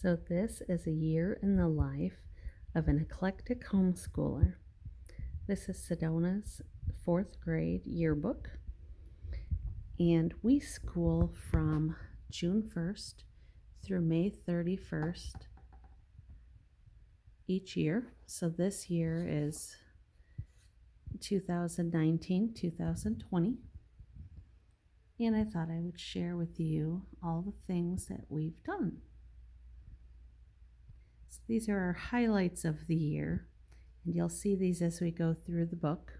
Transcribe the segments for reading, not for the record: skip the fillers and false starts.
So this is a year in the life of an eclectic homeschooler. This is Sedona's 4th grade yearbook, and we school from June 1st through May 31st each year. So this year is 2019-2020, and I thought I would share with you all the things that we've done. So these are our highlights of the year, and you'll see these as we go through the book.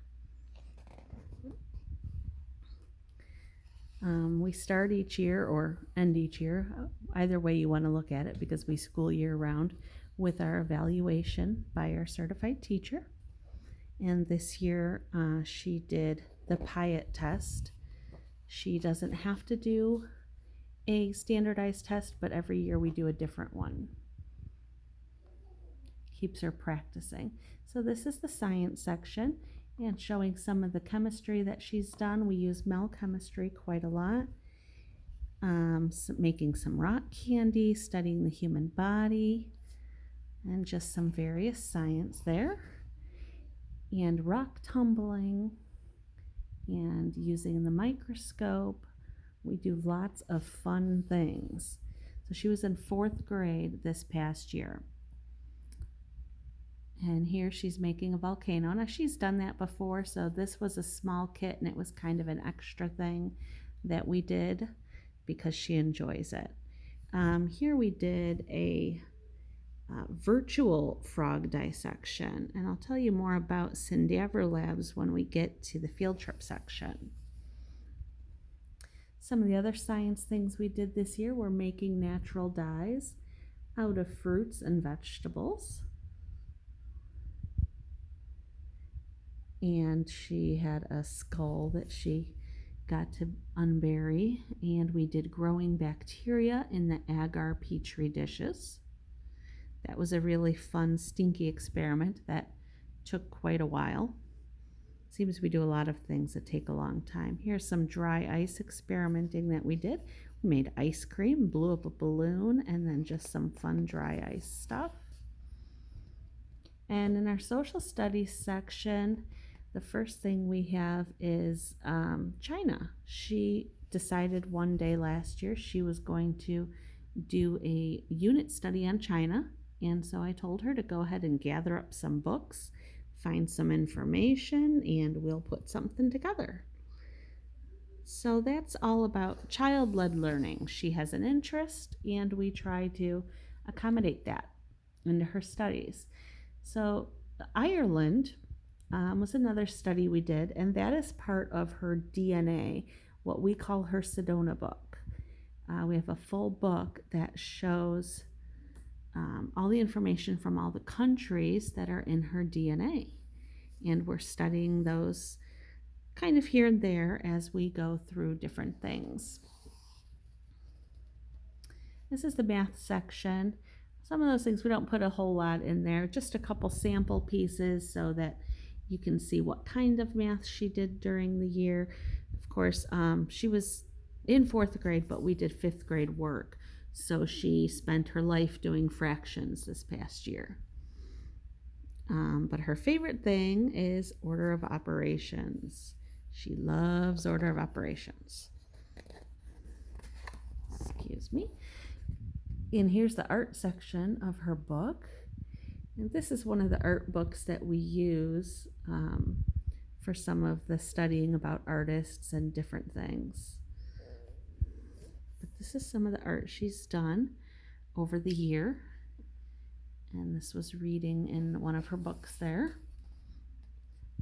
We start each year or end each year, either way you want to look at it, because we school year round, with our evaluation by our certified teacher. And this year she did the PIAT test. She doesn't have to do a standardized test, but every year we do a different one. Keeps her practicing. So this is the science section, and showing some of the chemistry that she's done. We use Mel chemistry quite a lot. Making some rock candy, studying the human body, and just some various science there. And rock tumbling, and using the microscope. We do lots of fun things. So she was in 4th grade this past year. And here she's making a volcano. Now she's done that before, so this was a small kit, and it was kind of an extra thing that we did because she enjoys it. Here we did a virtual frog dissection, and I'll tell you more about Syndaver Labs when we get to the field trip section. Some of the other science things we did this year were making natural dyes out of fruits and vegetables. And she had a skull that she got to unbury, and we did growing bacteria in the agar petri dishes. That was a really fun, stinky experiment that took quite a while. Seems we do a lot of things that take a long time. Here's some dry ice experimenting that we did. We made ice cream, blew up a balloon, and then just some fun dry ice stuff. And in our social studies section, the first thing we have is China. She decided one day last year she was going to do a unit study on China, and so I told her to go ahead and gather up some books, find some information, and we'll put something together. So that's all about child-led learning. She has an interest, and we try to accommodate that into her studies. So Ireland was another study we did, and that is part of her DNA, what we call her Sedona book. We have a full book that shows all the information from all the countries that are in her DNA, and we're studying those kind of here and there as we go through different things. This is the math section. Some of those things we don't put a whole lot in there, just a couple sample pieces so that you can see what kind of math she did during the year. Of course, she was in 4th grade, but we did 5th grade work. So she spent her life doing fractions this past year. But her favorite thing is order of operations. She loves order of operations. Excuse me. And here's the art section of her book. And this is one of the art books that we use for some of the studying about artists and different things. But this is some of the art she's done over the year. And this was reading in one of her books there.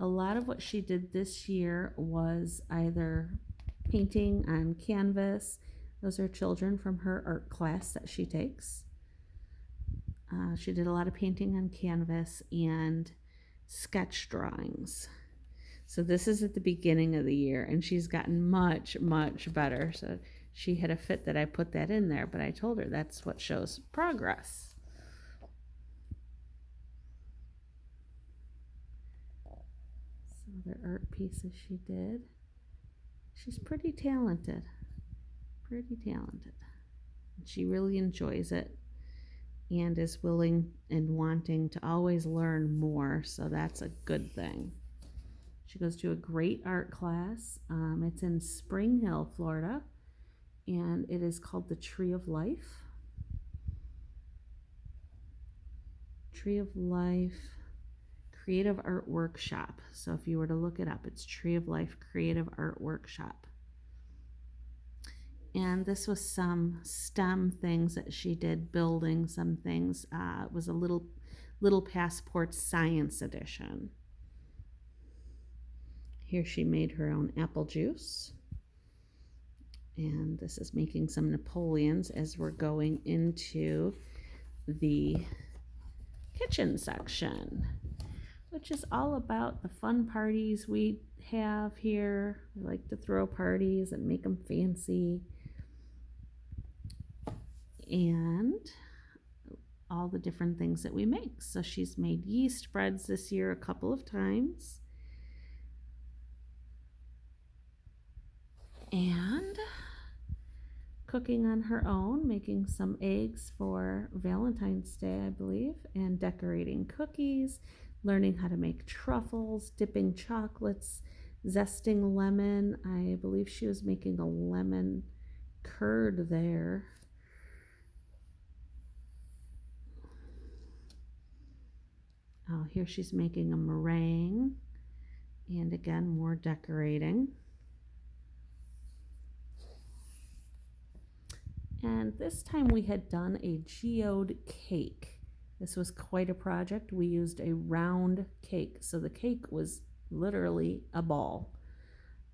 A lot of what she did this year was either painting on canvas. Those are children from her art class that she takes. She did a lot of painting on canvas and sketch drawings. So this is at the beginning of the year, and she's gotten much, much better. So she had a fit that I put that in there, but I told her that's what shows progress. Some other art pieces she did. She's pretty talented. She really enjoys it. and is willing and wanting to always learn more, so that's a good thing. She goes to a great art class. It's in Spring Hill, Florida, and it is called the Tree of Life. Tree of Life Creative Art Workshop. So if you were to look it up, it's Tree of Life Creative Art Workshop. And this was some STEM things that she did, building some things. It was a little passport science edition. Here she made her own apple juice. And this is making some Napoleons as we're going into the kitchen section, which is all about the fun parties we have here. We like to throw parties and make them fancy, and all the different things that we make. So she's made yeast breads this year a couple of times, and cooking on her own, making some eggs for Valentine's Day, I believe, and decorating cookies, learning how to make truffles, dipping chocolates, zesting lemon. I believe she was making a lemon curd there. Oh, here she's making a meringue, and again, more decorating. And this time we had done a geode cake. This was quite a project. We used a round cake, so the cake was literally a ball.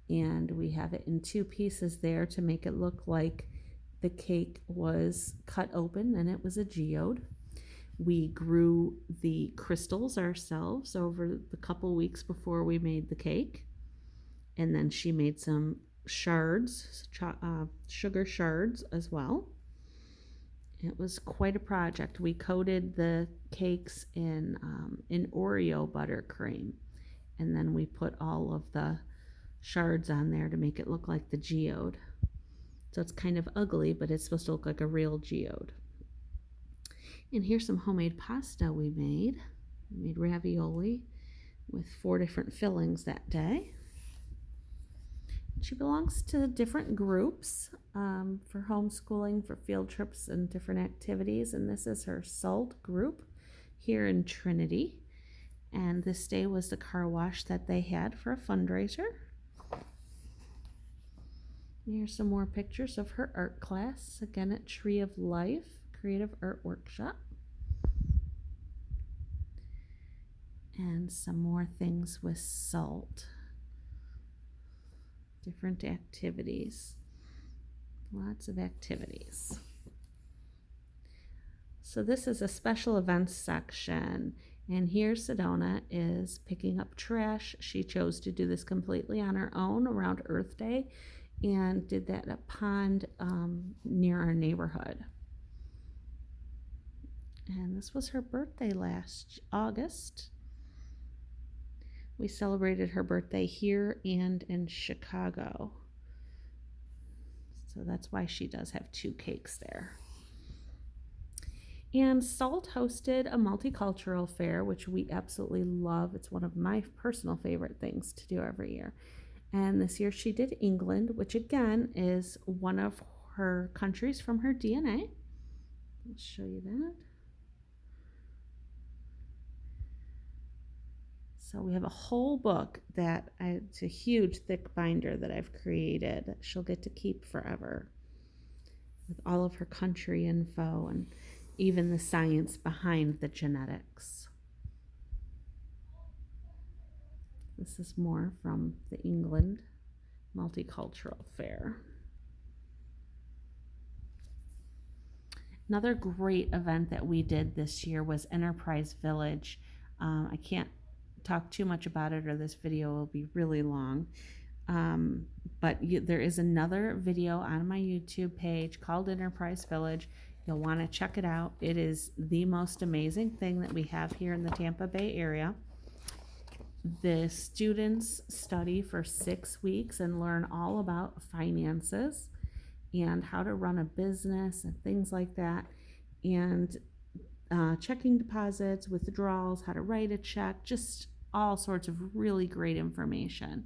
And we have it in two pieces there to make it look like the cake was cut open and it was a geode. We grew the crystals ourselves over the couple weeks before we made the cake. And then she made some shards, sugar shards as well. It was quite a project. We coated the cakes in Oreo buttercream, and then we put all of the shards on there to make it look like the geode. So it's kind of ugly, but it's supposed to look like a real geode. And here's some homemade pasta we made. We made ravioli with 4 different fillings that day. She belongs to different groups for homeschooling, for field trips and different activities. And this is her SALT group here in Trinity. And this day was the car wash that they had for a fundraiser. Here's some more pictures of her art class, again at Tree of Life Creative Art Workshop. And some more things with SALT. Different activities. Lots of activities. So this is a special events section. And here Sedona is picking up trash. She chose to do this completely on her own around Earth Day and did that at a pond near our neighborhood. And this was her birthday last August. We celebrated her birthday here and in Chicago. So that's why she does have 2 cakes there. And SALT hosted a multicultural fair, which we absolutely love. It's one of my personal favorite things to do every year. And this year she did England, which again is one of her countries from her DNA. I'll show you that. So we have a whole book that it's a huge thick binder that I've created that she'll get to keep forever, with all of her country info and even the science behind the genetics. This is more from the England Multicultural Fair. Another great event that we did this year was Enterprise Village. I can't talk too much about it or this video will be really long. But there is another video on my YouTube page called Enterprise Village. You'll want to check it out. It is the most amazing thing that we have here in the Tampa Bay area. The students study for 6 weeks and learn all about finances and how to run a business and things like that. And checking deposits, withdrawals, how to write a check, just all sorts of really great information.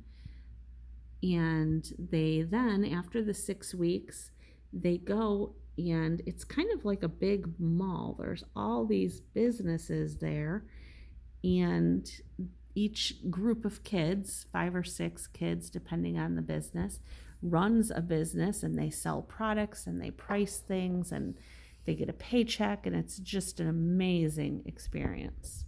And they then, after the 6 weeks, they go, and it's kind of like a big mall. There's all these businesses there, and each group of kids, 5 or 6 kids, depending on the business, runs a business, and they sell products and they price things and they get a paycheck, and it's just an amazing experience.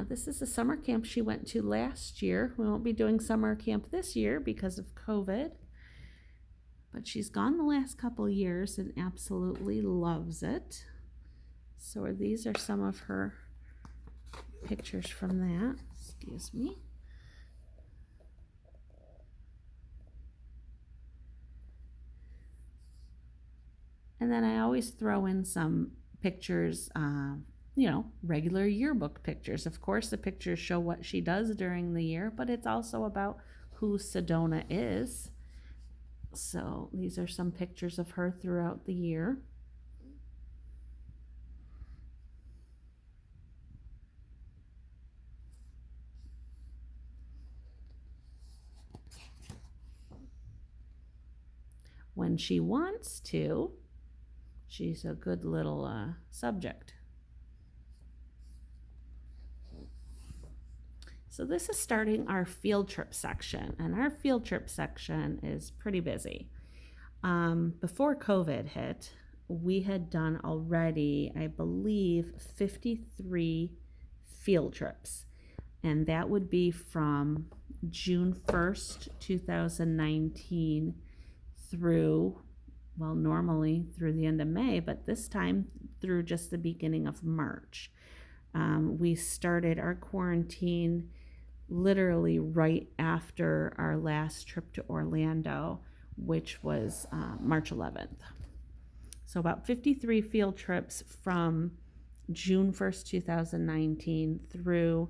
This is a summer camp she went to last year. We won't be doing summer camp this year because of COVID, but she's gone the last couple of years and absolutely loves it. So these are some of her pictures from that. Excuse me. And then I always throw in some pictures, regular yearbook pictures. Of course, the pictures show what she does during the year, but it's also about who Sedona is. So these are some pictures of her throughout the year. When she wants to, she's a good little subject. So this is starting our field trip section, and our field trip section is pretty busy. Before COVID hit, we had done already, I believe, 53 field trips, and that would be from June 1st, 2019 through, well, normally through the end of May, but this time through just the beginning of March. We started our quarantine literally right after our last trip to Orlando, which was March 11th. So about 53 field trips from June 1st, 2019 through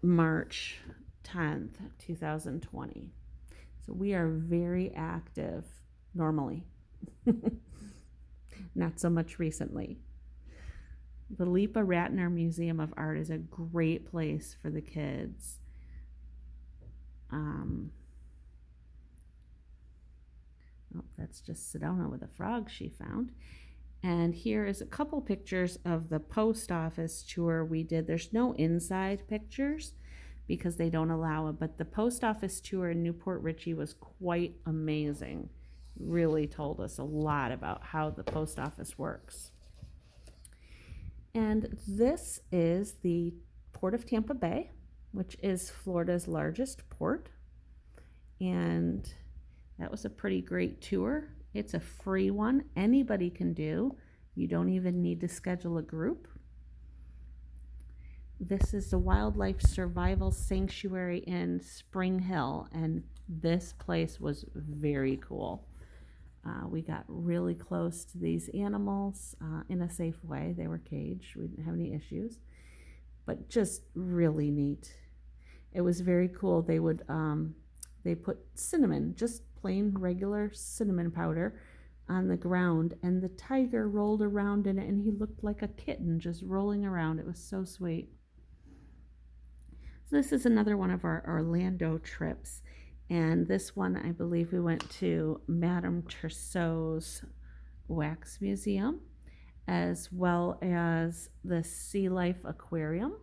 March 10th, 2020. So we are very active normally, not so much recently. The Leepa Rattner Museum of Art is a great place for the kids. That's just Sedona with a frog she found. And here is a couple pictures of the post office tour we did. There's no inside pictures because they don't allow it, but the post office tour in Newport Richey was quite amazing. Really told us a lot about how the post office works. And this is the Port of Tampa Bay, which is Florida's largest port. And that was a pretty great tour. It's a free one. Anybody can do. You don't even need to schedule a group. This is the Wildlife Survival Sanctuary in Spring Hill, and this place was very cool. We got really close to these animals in a safe way. They were caged. We didn't have any issues, but just really neat. It was very cool. They would they put cinnamon, just plain regular cinnamon powder, on the ground, and the tiger rolled around in it, and he looked like a kitten just rolling around. It was so sweet. So this is another one of our Orlando trips. And this one, I believe we went to Madame Tussauds Wax Museum, as well as the Sea Life Aquarium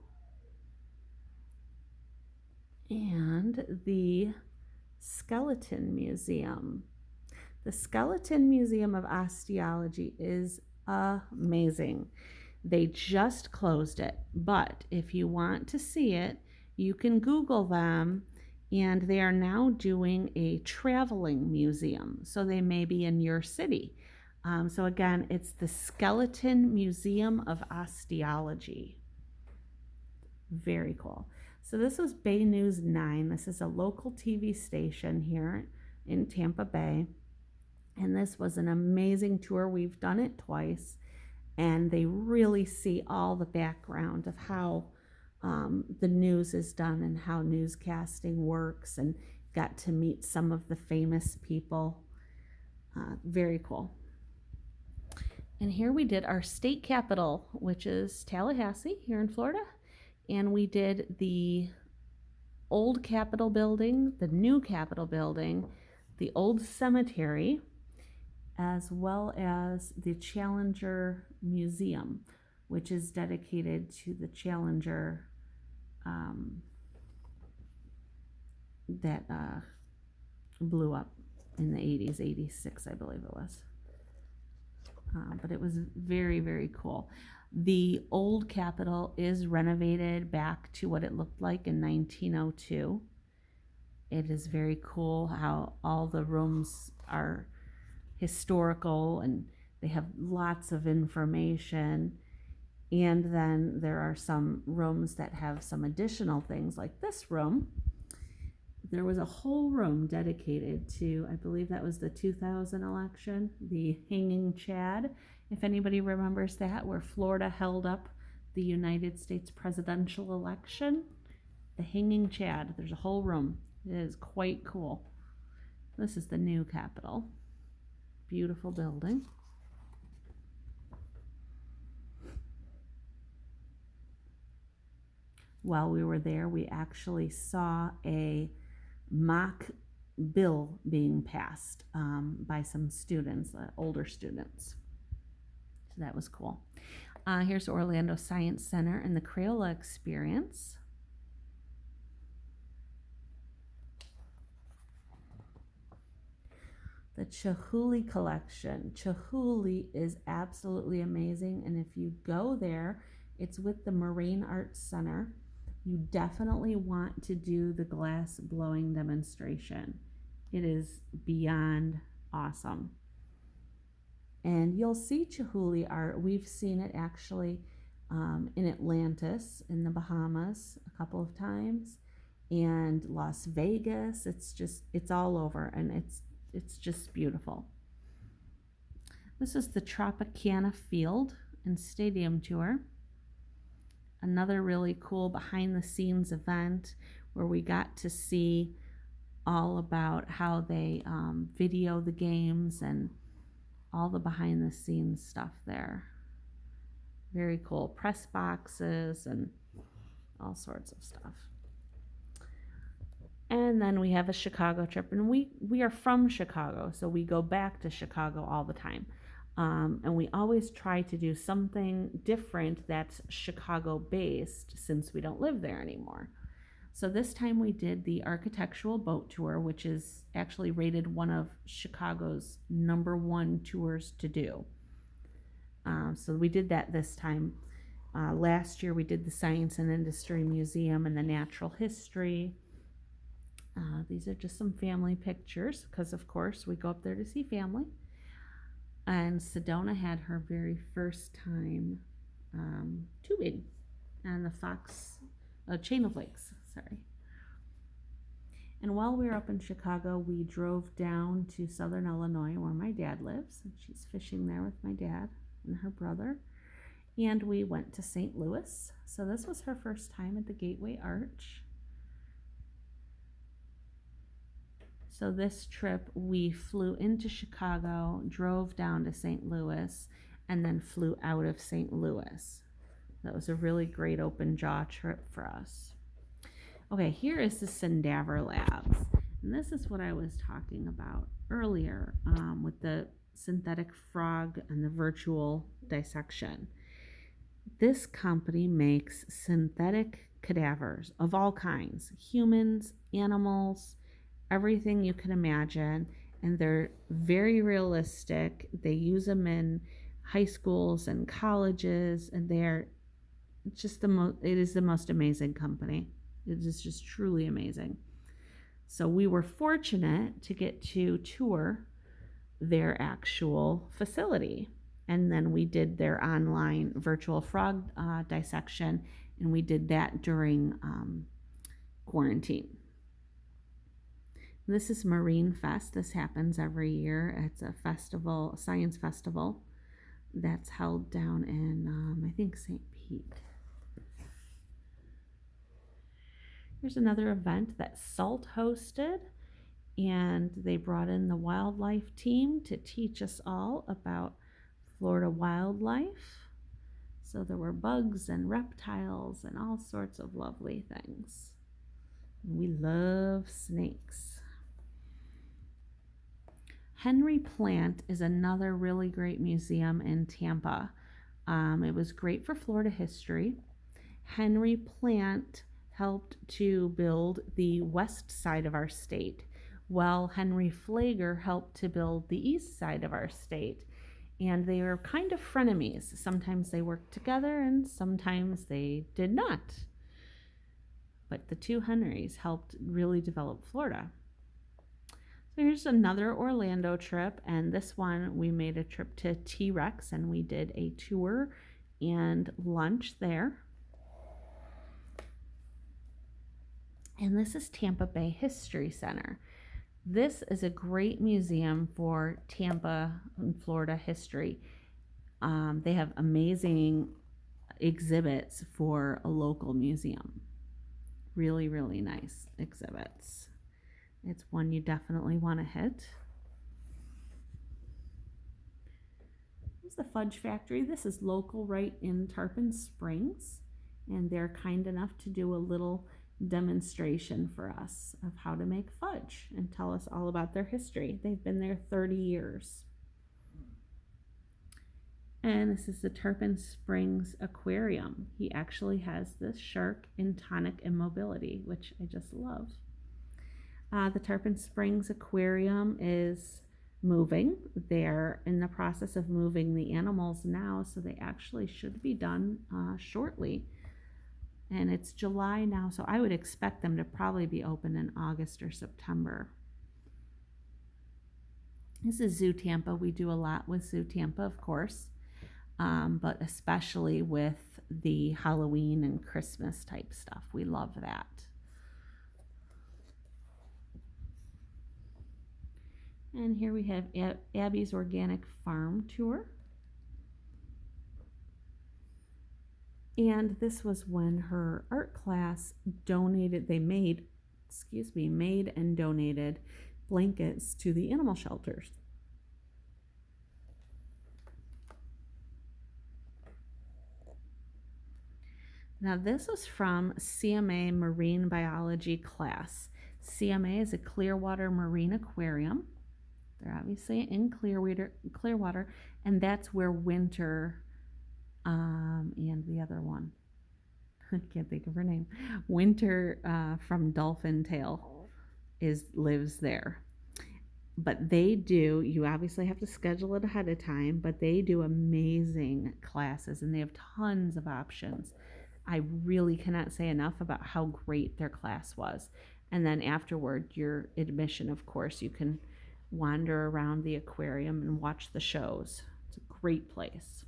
and the Skeleton Museum. The Skeleton Museum of Osteology is amazing. They just closed it, but if you want to see it, you can Google them. And they are now doing a traveling museum. So they may be in your city. So again, it's the Skeleton Museum of Osteology. Very cool. So this was Bay News 9. This is a local TV station here in Tampa Bay. And this was an amazing tour. We've done it twice. And they really see all the background of how the news is done and how newscasting works, and got to meet some of the famous people. Very cool. And here we did our state capital, which is Tallahassee here in Florida. And we did the old Capitol building, the new Capitol building, the old cemetery, as well as the Challenger Museum, which is dedicated to the Challenger that blew up in the 80s, 86, I believe it was. But it was very, very cool. The old Capitol is renovated back to what it looked like in 1902. It is very cool how all the rooms are historical and they have lots of information. And then there are some rooms that have some additional things, like this room. There was a whole room dedicated to, I believe that was the 2000 election, the Hanging Chad, if anybody remembers that, where Florida held up the United States presidential election. The Hanging Chad, there's a whole room. It is quite cool. This is the new Capitol. Beautiful building. While we were there, we actually saw a mock bill being passed by some students, older students. So that was cool. Here's Orlando Science Center and the Crayola experience. The Chihuly Collection. Chihuly is absolutely amazing, and if you go there, it's with the Marine Arts Center. You definitely want to do the glass blowing demonstration. It is beyond awesome. And you'll see Chihuly art. We've seen it actually in Atlantis, in the Bahamas, a couple of times, and Las Vegas. It's all over, and it's just beautiful. This is the Tropicana Field and Stadium Tour. Another really cool behind the scenes event where we got to see all about how they video the games and all the behind the scenes stuff there. Very cool. Press boxes and all sorts of stuff. And then we have a Chicago trip, and we are from Chicago, so we go back to Chicago all the time. And we always try to do something different that's Chicago-based since we don't live there anymore. So this time we did the Architectural Boat Tour, which is actually rated one of Chicago's #1 tours to do. So we did that this time. Last year we did the Science and Industry Museum and the Natural History. These are just some family pictures because, of course, we go up there to see family. And Sedona had her very first time tubing on the Chain of Lakes, sorry. And while we were up in Chicago, we drove down to Southern Illinois where my dad lives, and she's fishing there with my dad and her brother. And we went to St. Louis. So this was her first time at the Gateway Arch. So this trip, we flew into Chicago, drove down to St. Louis, and then flew out of St. Louis. That was a really great open jaw trip for us. Okay, here is the Syndaver Lab. And this is what I was talking about earlier with the synthetic frog and the virtual dissection. This company makes synthetic cadavers of all kinds, humans, animals, everything you can imagine, and they're very realistic. They use them in high schools and colleges, and they're just it is the most amazing company. It is just truly amazing. So we were fortunate to get to tour their actual facility, and then we did their online virtual frog dissection, and we did that during quarantine. This is Marine Fest. This happens every year. It's a festival, a science festival that's held down in, I think, St. Pete. Here's another event that SALT hosted, and they brought in the wildlife team to teach us all about Florida wildlife. So there were bugs and reptiles and all sorts of lovely things. We love snakes. Henry Plant is another really great museum in Tampa. It was great for Florida history. Henry Plant helped to build the west side of our state, while Henry Flagler helped to build the east side of our state. And they were kind of frenemies. Sometimes they worked together and sometimes they did not. But the two Henrys helped really develop Florida. So here's another Orlando trip, and this one we made a trip to T-Rex and we did a tour and lunch there. And this is Tampa Bay History Center. This is a great museum for Tampa and Florida history. They have amazing exhibits for a local museum. Really, really nice exhibits. It's one you definitely want to hit. Here's the Fudge Factory. This is local right in Tarpon Springs, and they're kind enough to do a little demonstration for us of how to make fudge and tell us all about their history. They've been there 30 years. And this is the Tarpon Springs Aquarium. He actually has this shark in tonic immobility, which I just love. The Tarpon Springs Aquarium is moving. They're in the process of moving the animals now, so they actually should be done shortly. And it's July now, so I would expect them to probably be open in August or September. This is Zoo Tampa. We do a lot with Zoo Tampa, of course, but especially with the Halloween and Christmas type stuff. We love that. And here we have Abby's Organic Farm Tour. And this was when her art class made and donated blankets to the animal shelters. Now this was from CMA Marine Biology class. CMA is a Clearwater Marine Aquarium. They're obviously in Clearwater, and that's where Winter and the other one, I can't think of her name, Winter from Dolphin Tale lives there. But they do, you obviously have to schedule it ahead of time, but they do amazing classes and they have tons of options. I really cannot say enough about how great their class was. And then afterward, your admission, of course, you can wander around the aquarium and watch the shows. It's a great place.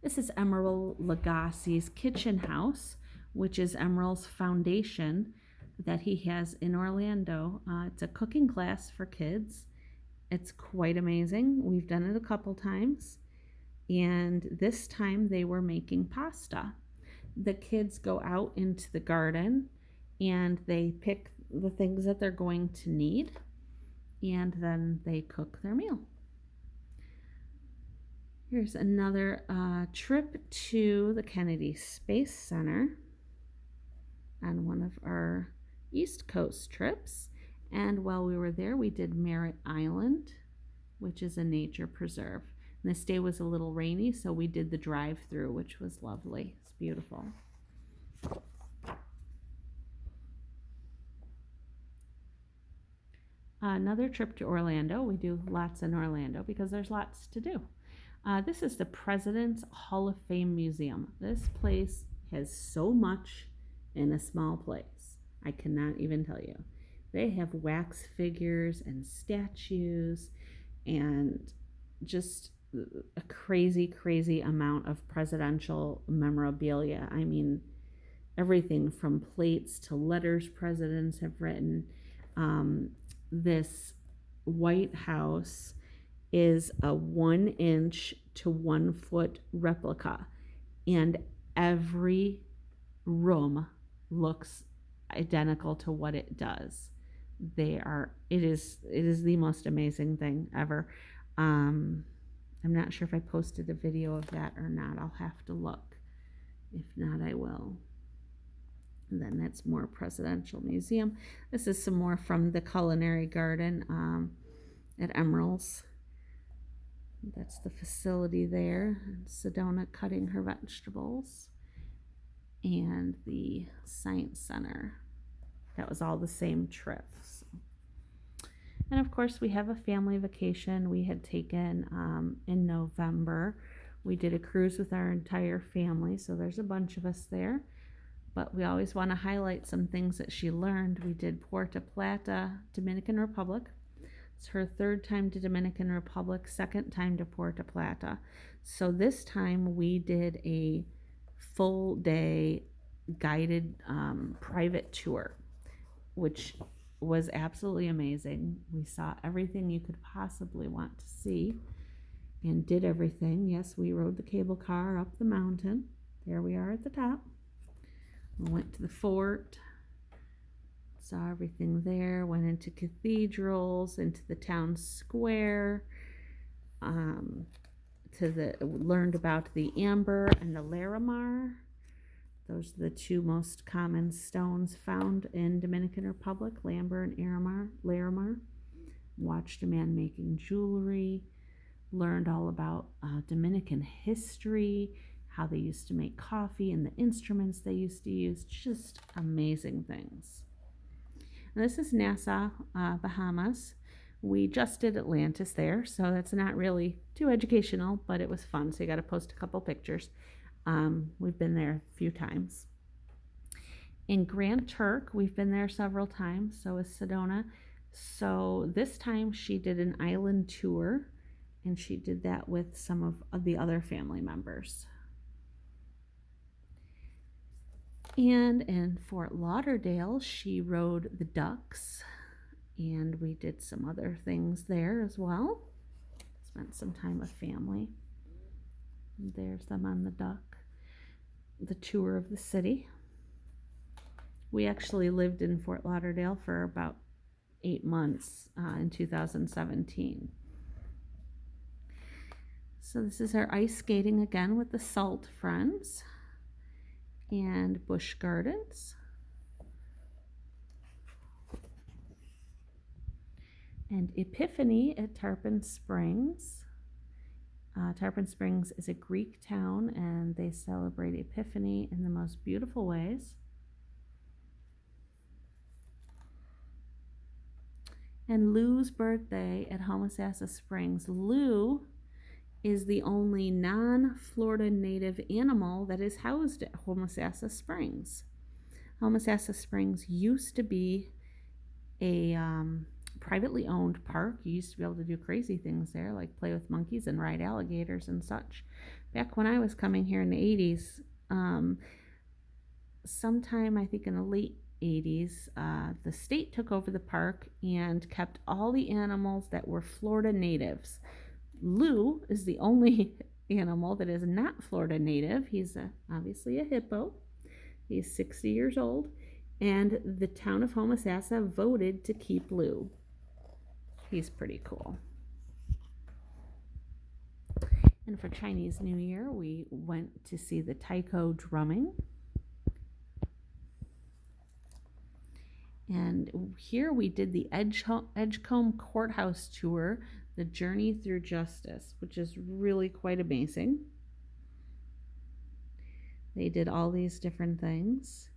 This is Emeril Lagasse's Kitchen House, which is Emeril's foundation that he has in Orlando. It's a cooking class for kids. It's quite amazing. We've done it a couple times, and this time they were making pasta. The kids go out into the garden and they pick the things that they're going to need, and then they cook their meal. Here's another trip to the Kennedy Space Center on one of our East Coast trips. And while we were there, we did Merritt Island, which is a nature preserve. And this day was a little rainy, so we did the drive-through, which was lovely. It's beautiful. Another trip to Orlando. We do lots in Orlando because there's lots to do. This is the President's Hall of Fame Museum. This place has so much in a small place. I cannot even tell you. They have wax figures and statues and just a crazy, crazy amount of presidential memorabilia. I mean, everything from plates to letters presidents have written. This White House is a 1 inch to 1 foot replica, and every room looks identical to what it does. It is the most amazing thing ever. I'm not sure if I posted a video of that or not. I'll have to look. If not, I will. And then that's more Presidential Museum. This is some more from the Culinary Garden at Emeril's. That's the facility there. Sedona cutting her vegetables. And the Science Center. That was all the same trip. So. And of course, we have a family vacation we had taken in November. We did a cruise with our entire family, so there's a bunch of us there. But we always want to highlight some things that she learned. We did Puerto Plata, Dominican Republic. It's her third time to Dominican Republic, second time to Puerto Plata. So this time we did a full day guided private tour, which was absolutely amazing. We saw everything you could possibly want to see and did everything. Yes, we rode the cable car up the mountain. There we are at the top. We went to the fort, saw everything there, went into cathedrals, into the town square, learned about the amber and the Larimar. Those are the two most common stones found in Dominican Republic, amber and Larimar. Watched a man making jewelry, learned all about Dominican history, how they used to make coffee and the instruments they used to use, just amazing things. And this is Nassau, Bahamas. We just did Atlantis there, so that's not really too educational, but it was fun, so you got to post a couple pictures. We've been there a few times. In Grand Turk, we've been there several times, so is Sedona. So this time she did an island tour, and she did that with some of the other family members. And in Fort Lauderdale, she rode the ducks, and we did some other things there as well. Spent some time with family. And there's them on the duck. The tour of the city. We actually lived in Fort Lauderdale for about 8 months in 2017. So this is our ice skating again with the Salt Friends and Busch Gardens. And Epiphany at Tarpon Springs. Tarpon Springs is a Greek town, and they celebrate Epiphany in the most beautiful ways. And Lou's birthday at Homosassa Springs. Lou is the only non-Florida native animal that is housed at Homosassa Springs. Homosassa Springs used to be a privately owned park. You used to be able to do crazy things there, like play with monkeys and ride alligators and such. Back when I was coming here in the 80s, sometime I think in the late 80s, the state took over the park and kept all the animals that were Florida natives. Lou is the only animal that is not Florida native. He's obviously a hippo. He's 60 years old, and the town of Homosassa voted to keep Lou. He's pretty cool. And for Chinese New Year, we went to see the taiko drumming. And here we did the Edgecombe Courthouse tour, the Journey Through Justice, which is really quite amazing. They did all these different things.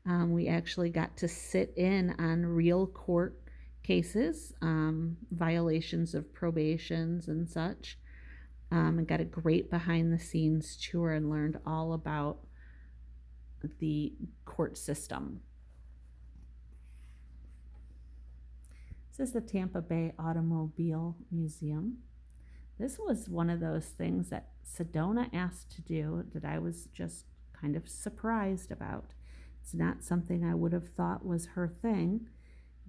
We actually got to sit in on real court cases, violations of probations and such, and got a great behind-the-scenes tour and learned all about the court system. This is the Tampa Bay Automobile Museum. This was one of those things that Sedona asked to do that I was just kind of surprised about. It's not something I would have thought was her thing,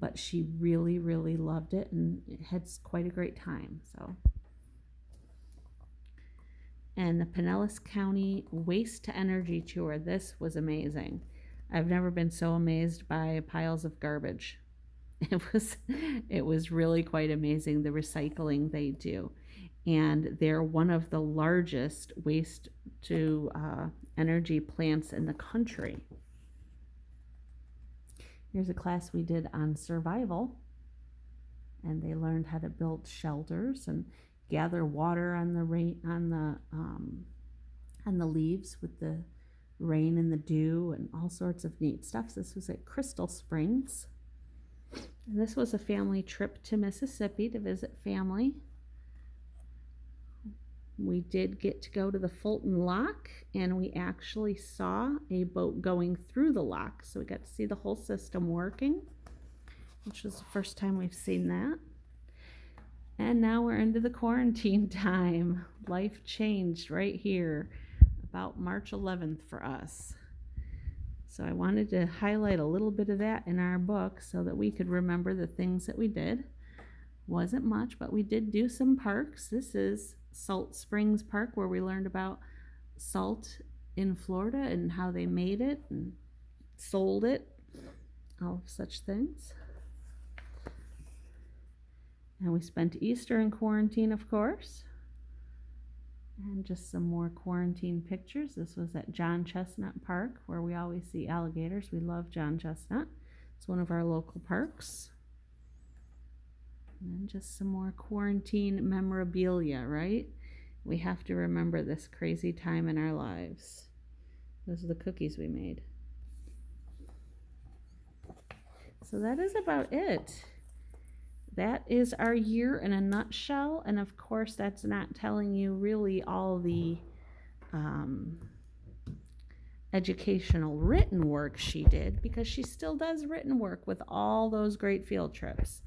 but she really, really loved it and had quite a great time. And the Pinellas County Waste to Energy Tour. This was amazing. I've never been so amazed by piles of garbage. It was really quite amazing, the recycling they do. and they're one of the largest waste to energy plants in the country. Here's a class we did on survival, and they learned how to build shelters and gather water on the rain, on the leaves with the rain and the dew and all sorts of neat stuff. This was at Crystal Springs. And this was a family trip to Mississippi to visit family. We did get to go to the Fulton Lock, and we actually saw a boat going through the lock. So we got to see the whole system working, which was the first time we've seen that. And now we're into the quarantine time. Life changed right here about March 11th for us. So I wanted to highlight a little bit of that in our book so that we could remember the things that we did. Wasn't much, but we did do some parks. This is Salt Springs Park, where we learned about salt in Florida and how they made it and sold it, all such things. And we spent Easter in quarantine, of course. And just some more quarantine pictures. This was at John Chestnut Park, where we always see alligators. We love John Chestnut. It's one of our local parks. And then just some more quarantine memorabilia, right? We have to remember this crazy time in our lives. Those are the cookies we made. So that is about it. That is our year in a nutshell, and of course that's not telling you really all the educational written work she did, because she still does written work with all those great field trips.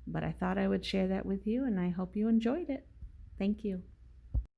But I thought I would share that with you, and I hope you enjoyed it. Thank you.